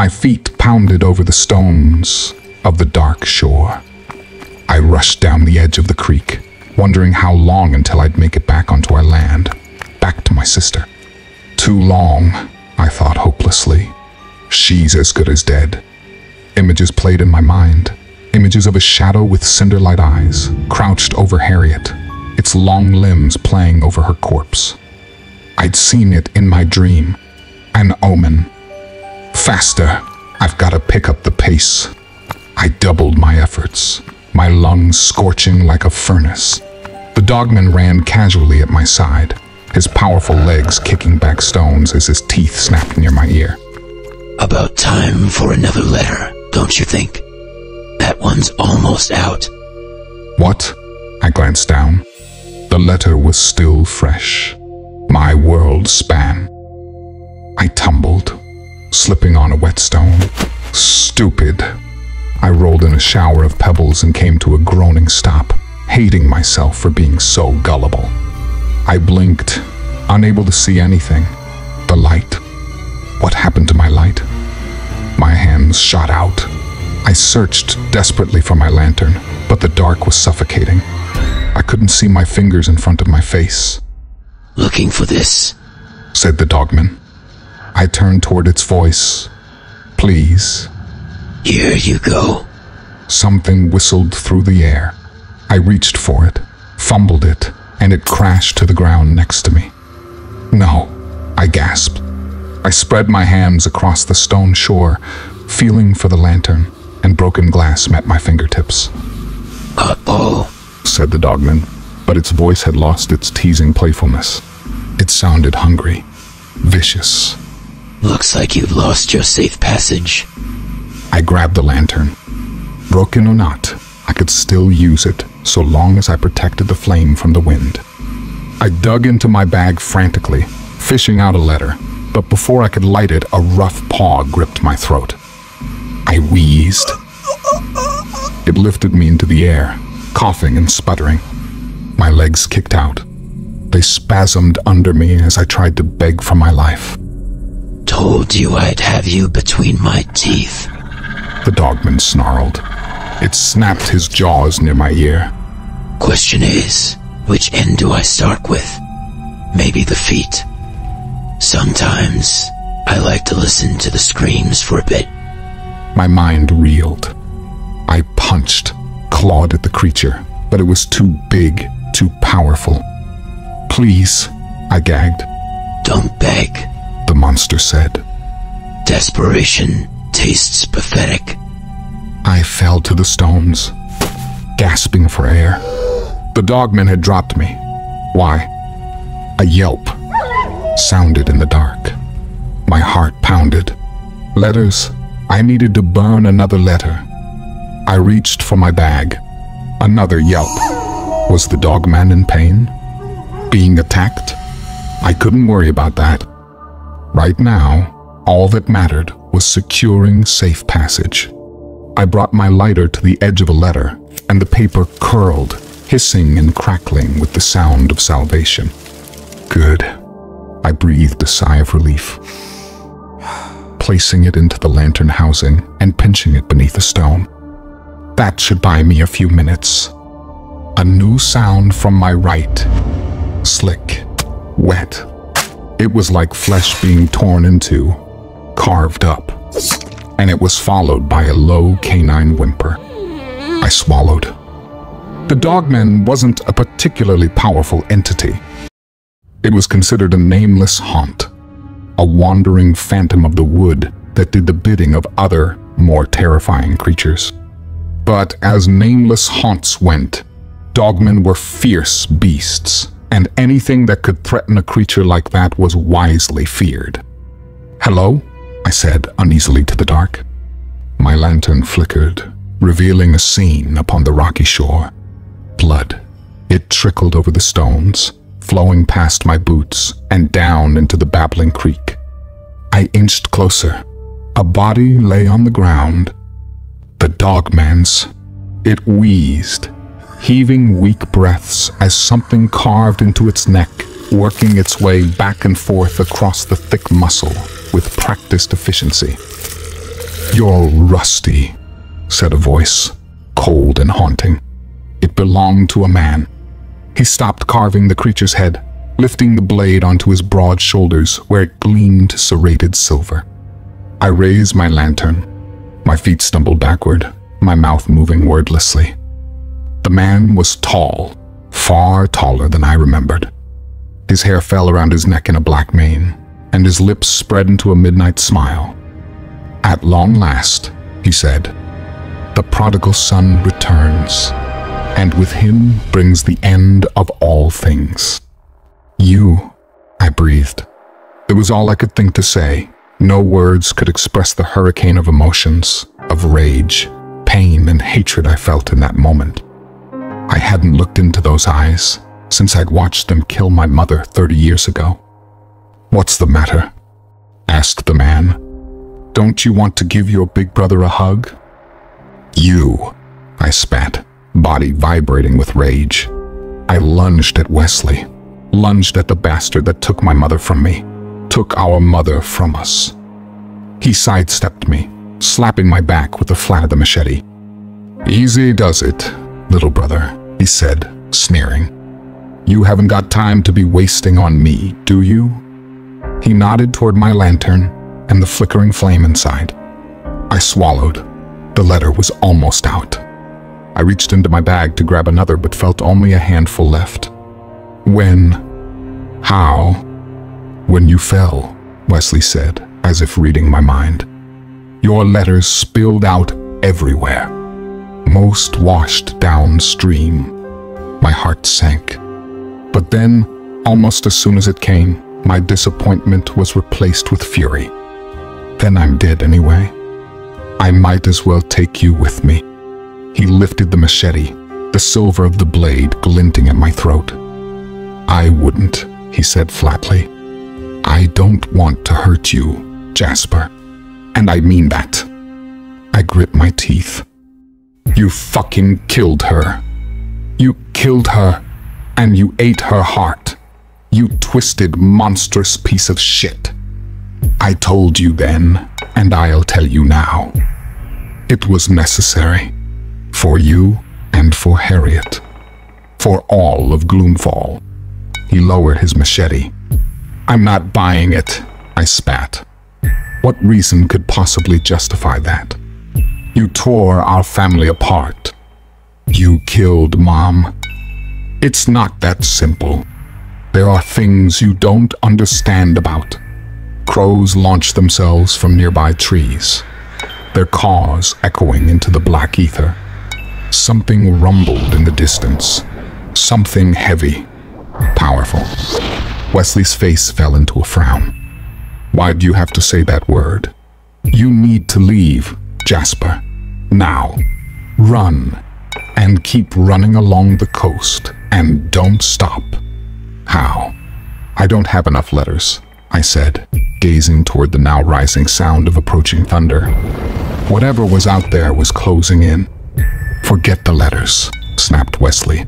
My feet pounded over the stones of the dark shore. I rushed down the edge of the creek, wondering how long until I'd make it back onto our land, back to my sister. Too long, I thought hopelessly. She's as good as dead. Images played in my mind. Images of a shadow with cinder-light eyes, crouched over Harriet, its long limbs playing over her corpse. I'd seen it in my dream. An omen. Faster, I've got to pick up the pace. I doubled my efforts, my lungs scorching like a furnace. The dogman ran casually at my side, his powerful legs kicking back stones as his teeth snapped near my ear. About time for another letter, don't you think? That one's almost out. What? I glanced down. The letter was still fresh. My world span. I tumbled, slipping on a whetstone. Stupid. I rolled in a shower of pebbles and came to a groaning stop, hating myself for being so gullible. I blinked, unable to see anything. The light. What happened to my light? My hands shot out. I searched desperately for my lantern, but the dark was suffocating. I couldn't see my fingers in front of my face. Looking for this, said the dogman. I turned toward its voice. Please. Here you go. Something whistled through the air. I reached for it, fumbled it, and it crashed to the ground next to me. No, I gasped. I spread my hands across the stone shore, feeling for the lantern, and broken glass met my fingertips. Uh-oh, said the dogman, but its voice had lost its teasing playfulness. It sounded hungry, vicious. Looks like you've lost your safe passage. I grabbed the lantern. Broken or not, I could still use it, so long as I protected the flame from the wind. I dug into my bag frantically, fishing out a letter, but before I could light it, a rough paw gripped my throat. I wheezed. It lifted me into the air, coughing and sputtering. My legs kicked out. They spasmed under me as I tried to beg for my life. Told you I'd have you between my teeth, the dogman snarled. It snapped his jaws near my ear. Question is, which end do I start with? Maybe the feet. Sometimes, I like to listen to the screams for a bit. My mind reeled. I punched, clawed at the creature, but it was too big, too powerful. Please, I gagged. Don't beg, the monster said. Desperation tastes pathetic. I fell to the stones, gasping for air. The dogman had dropped me. Why? A yelp sounded in the dark. My heart pounded. Letters. I needed to burn another letter. I reached for my bag. Another yelp. Was the dogman in pain? Being attacked? I couldn't worry about that. Right now, all that mattered was securing safe passage. I brought my lighter to the edge of a letter, and the paper curled, hissing and crackling with the sound of salvation. Good. I breathed a sigh of relief, placing it into the lantern housing and pinching it beneath a stone. That should buy me a few minutes. A new sound from my right. Slick, wet. It was like flesh being torn into, carved up, and it was followed by a low canine whimper. I swallowed. The dogman wasn't a particularly powerful entity. It was considered a nameless haunt, a wandering phantom of the wood that did the bidding of other, more terrifying creatures. But as nameless haunts went, dogmen were fierce beasts, and anything that could threaten a creature like that was wisely feared. "Hello?" I said uneasily to the dark. My lantern flickered, revealing a scene upon the rocky shore. Blood. It trickled over the stones, flowing past my boots and down into the babbling creek. I inched closer. A body lay on the ground. The dogman's. It wheezed, heaving weak breaths as something carved into its neck, working its way back and forth across the thick muscle with practiced efficiency. "You're rusty," said a voice, cold and haunting. It belonged to a man. He stopped carving the creature's head, lifting the blade onto his broad shoulders where it gleamed serrated silver. I raised my lantern. My feet stumbled backward, my mouth moving wordlessly. The man was tall, far taller than I remembered. His hair fell around his neck in a black mane, and his lips spread into a midnight smile. "At long last," he said, "the prodigal son returns, and with him brings the end of all things." "You," I breathed. It was all I could think to say. No words could express the hurricane of emotions, of rage, pain, and hatred I felt in that moment. I hadn't looked into those eyes since I'd watched them kill my mother 30 years ago. "What's the matter?" asked the man. "Don't you want to give your big brother a hug?" "You," I spat, body vibrating with rage. I lunged at Wesley, lunged at the bastard that took my mother from me, took our mother from us. He sidestepped me, slapping my back with the flat of the machete. "Easy does it, little brother," he said, sneering. "You haven't got time to be wasting on me, do you?" He nodded toward my lantern and the flickering flame inside. I swallowed. The letter was almost out. I reached into my bag to grab another but felt only a handful left. How? "When you fell," Wesley said, as if reading my mind. "Your letters spilled out everywhere. Most washed downstream." My heart sank. But then, almost as soon as it came, my disappointment was replaced with fury. "Then I'm dead anyway. I might as well take you with me." He lifted the machete, the silver of the blade glinting at my throat. "I wouldn't," he said flatly. "I don't want to hurt you, Jasper. And I mean that." I grit my teeth. "You fucking killed her. You killed her, and you ate her heart. You twisted, monstrous piece of shit. I told you then, and I'll tell you now. It was necessary. For you and for Harriet. For all of Gloomfall." He lowered his machete. "I'm not buying it," I spat. "What reason could possibly justify that? You tore our family apart. You killed Mom. It's not that simple. There are things you don't understand about." Crows launched themselves from nearby trees, their caws echoing into the black ether. Something rumbled in the distance. Something heavy, powerful. Wesley's face fell into a frown. "Why do you have to say that word? You need to leave, Jasper. Now. Run. And keep running along the coast. And don't stop." "How?" "I don't have enough letters," I said, gazing toward the now rising sound of approaching thunder. Whatever was out there was closing in. "Forget the letters," snapped Wesley.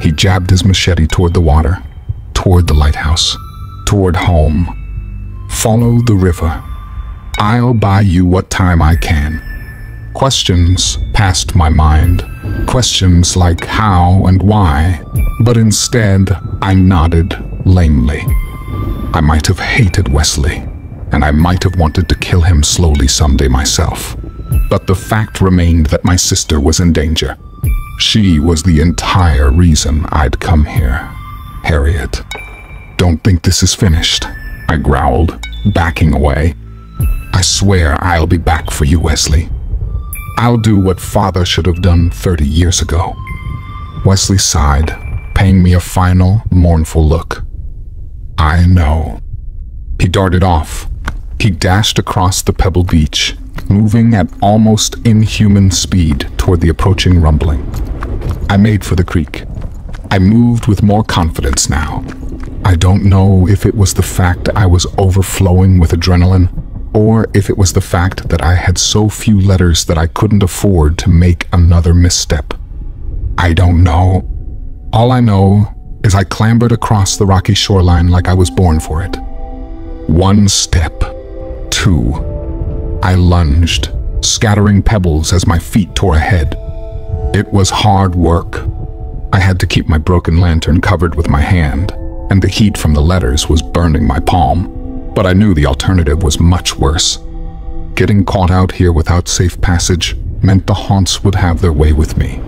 He jabbed his machete toward the water, toward the lighthouse, toward home. "Follow the river. I'll buy you what time I can." Questions passed my mind, questions like how and why, but instead I nodded lamely. I might have hated Wesley, and I might have wanted to kill him slowly someday myself. But the fact remained that my sister was in danger. She was the entire reason I'd come here. Harriet. "Don't think this is finished," I growled, backing away. "I swear I'll be back for you, Wesley. I'll do what Father should have done 30 years ago." Wesley sighed, paying me a final, mournful look. "I know." He darted off. He dashed across the pebbled beach, moving at almost inhuman speed toward the approaching rumbling. I made for the creek. I moved with more confidence now. I don't know if it was the fact I was overflowing with adrenaline, or if it was the fact that I had so few letters that I couldn't afford to make another misstep. I don't know. All I know is I clambered across the rocky shoreline like I was born for it. 1 step. 2. I lunged, scattering pebbles as my feet tore ahead. It was hard work. I had to keep my broken lantern covered with my hand, and the heat from the letters was burning my palm. But I knew the alternative was much worse. Getting caught out here without safe passage meant the haunts would have their way with me,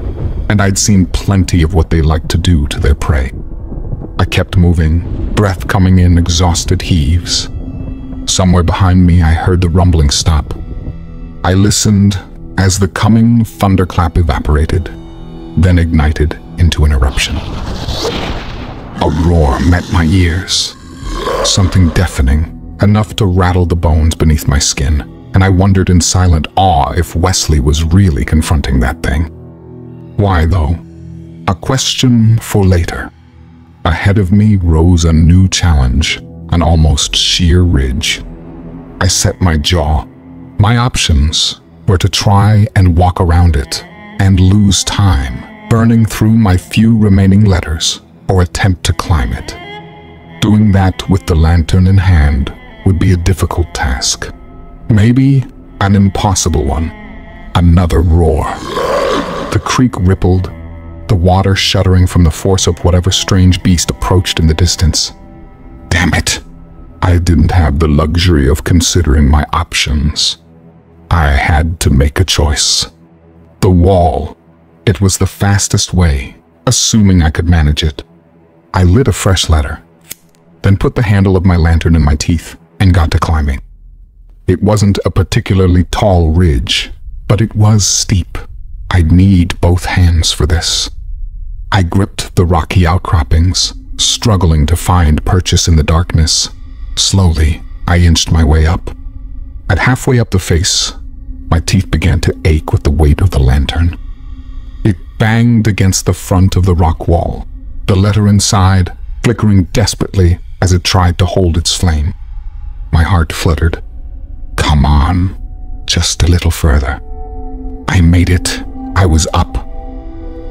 and I'd seen plenty of what they liked to do to their prey. I kept moving, breath coming in exhausted heaves. Somewhere behind me, I heard the rumbling stop. I listened as the coming thunderclap evaporated, then ignited into an eruption. A roar met my ears, something deafening, enough to rattle the bones beneath my skin, and I wondered in silent awe if Wesley was really confronting that thing. Why, though? A question for later. Ahead of me rose a new challenge, an almost sheer ridge. I set my jaw. My options were to try and walk around it and lose time, burning through my few remaining letters, or attempt to climb it. Doing that with the lantern in hand would be a difficult task. Maybe an impossible one. Another roar. The creek rippled, the water shuddering from the force of whatever strange beast approached in the distance. Damn it! I didn't have the luxury of considering my options. I had to make a choice. The wall. It was the fastest way, assuming I could manage it. I lit a fresh letter, then put the handle of my lantern in my teeth and got to climbing. It wasn't a particularly tall ridge, but it was steep. I'd need both hands for this. I gripped the rocky outcroppings, struggling to find purchase in the darkness. Slowly, I inched my way up. At halfway up the face, my teeth began to ache with the weight of the lantern. It banged against the front of the rock wall, the letter inside flickering desperately as it tried to hold its flame. My heart fluttered. Come on, just a little further. I made it. I was up.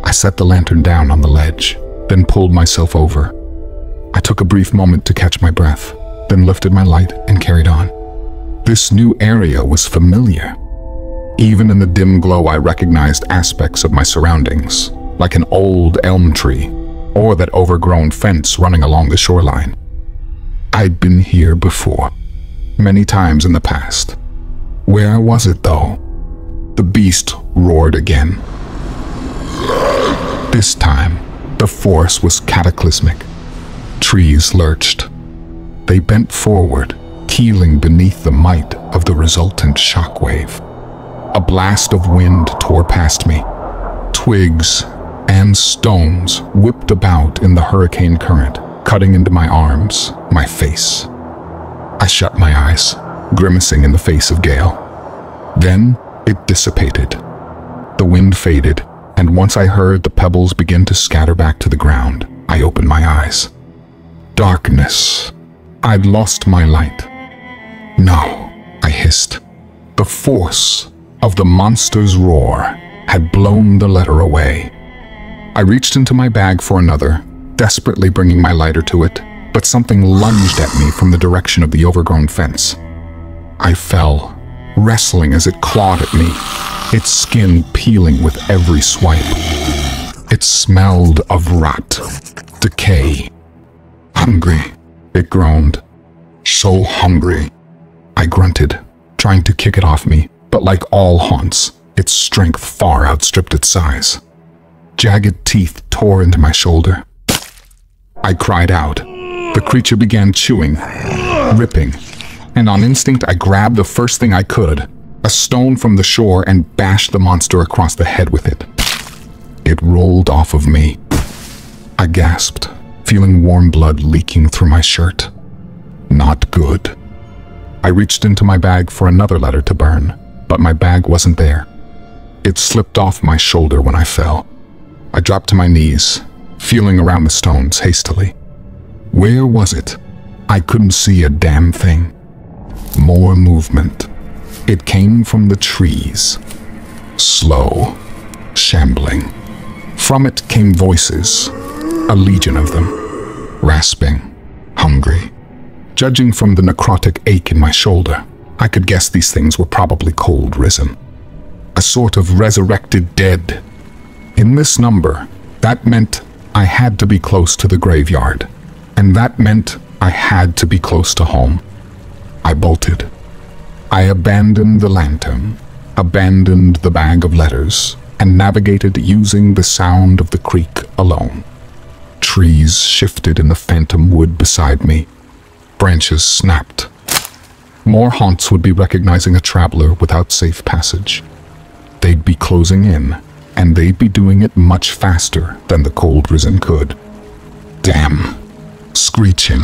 I set the lantern down on the ledge, then pulled myself over. I took a brief moment to catch my breath, then lifted my light and carried on. This new area was familiar. Even in the dim glow, I recognized aspects of my surroundings, like an old elm tree, or that overgrown fence running along the shoreline. I'd been here before, many times in the past. Where was it, though? The beast roared again. This time, the force was cataclysmic. Trees lurched. They bent forward, keeling beneath the might of the resultant shockwave. A blast of wind tore past me. Twigs and stones whipped about in the hurricane current, cutting into my arms, my face. I shut my eyes, grimacing in the face of gale. Then it dissipated. The wind faded, and once I heard the pebbles begin to scatter back to the ground, I opened my eyes. Darkness. I'd lost my light. No, I hissed. The force of the monster's roar had blown the letter away. I reached into my bag for another, desperately bringing my lighter to it, but something lunged at me from the direction of the overgrown fence. I fell, wrestling as it clawed at me, its skin peeling with every swipe. It smelled of rot, decay. Hungry, it groaned. So hungry. I grunted, trying to kick it off me, but like all haunts, its strength far outstripped its size. Jagged teeth tore into my shoulder. I cried out. The creature began chewing, ripping, and on instinct I grabbed the first thing I could, a stone from the shore, and bashed the monster across the head with it. It rolled off of me. I gasped, feeling warm blood leaking through my shirt. Not good. I reached into my bag for another letter to burn, but my bag wasn't there. It slipped off my shoulder when I fell. I dropped to my knees, feeling around the stones hastily. Where was it? I couldn't see a damn thing. More movement. It came from the trees. Slow, shambling. From it came voices, a legion of them, rasping, hungry. Judging from the necrotic ache in my shoulder, I could guess these things were probably cold risen. A sort of resurrected dead. In this number, that meant I had to be close to the graveyard, and that meant I had to be close to home. I bolted. I abandoned the lantern, abandoned the bag of letters, and navigated using the sound of the creek alone. Trees shifted in the phantom wood beside me. Branches snapped. More haunts would be recognizing a traveler without safe passage. They'd be closing in, and they'd be doing it much faster than the cold risen could. Damn. Screeching,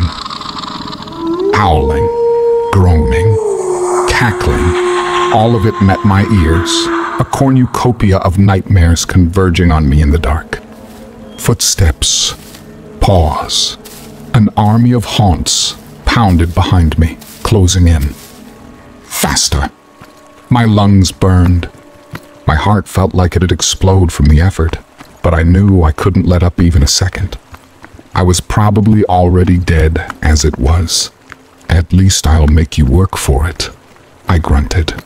howling, groaning, cackling, all of it met my ears, a cornucopia of nightmares converging on me in the dark. Footsteps, pause, an army of haunts pounded behind me, closing in. Faster. My lungs burned. My heart felt like it'd explode from the effort, but I knew I couldn't let up even a second. I was probably already dead as it was. At least I'll make you work for it, I grunted.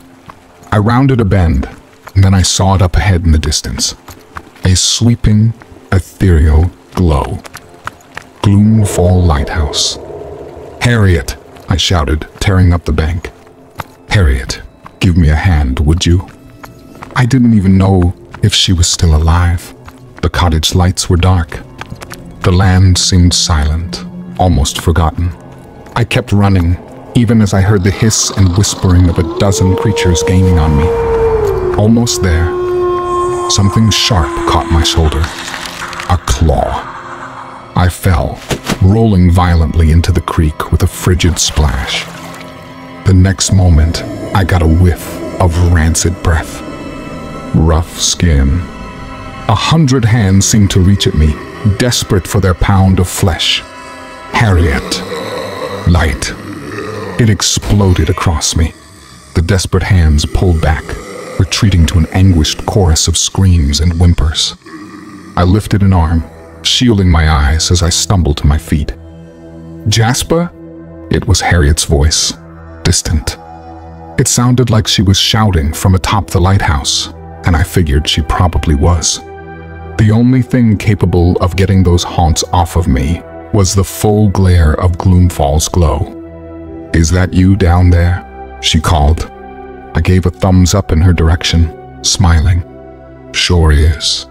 I rounded a bend, and then I saw it up ahead in the distance. A sweeping, ethereal glow. Gloomfall Lighthouse. Harriet, I shouted, tearing up the bank. Harriet, give me a hand, would you? I didn't even know if she was still alive. The cottage lights were dark. The land seemed silent, almost forgotten. I kept running, even as I heard the hiss and whispering of a dozen creatures gaining on me. Almost there, something sharp caught my shoulder. A claw. I fell, rolling violently into the creek with a frigid splash. The next moment, I got a whiff of rancid breath. Rough skin. 100 hands seemed to reach at me, desperate for their pound of flesh. Harriet. Light. It exploded across me. The desperate hands pulled back, retreating to an anguished chorus of screams and whimpers. I lifted an arm, shielding my eyes as I stumbled to my feet. Jasper? It was Harriet's voice, distant. It sounded like she was shouting from atop the lighthouse, and I figured she probably was. The only thing capable of getting those haunts off of me was the full glare of Gloomfall's glow. Is that you down there? She called. I gave a thumbs up in her direction, smiling. Sure is.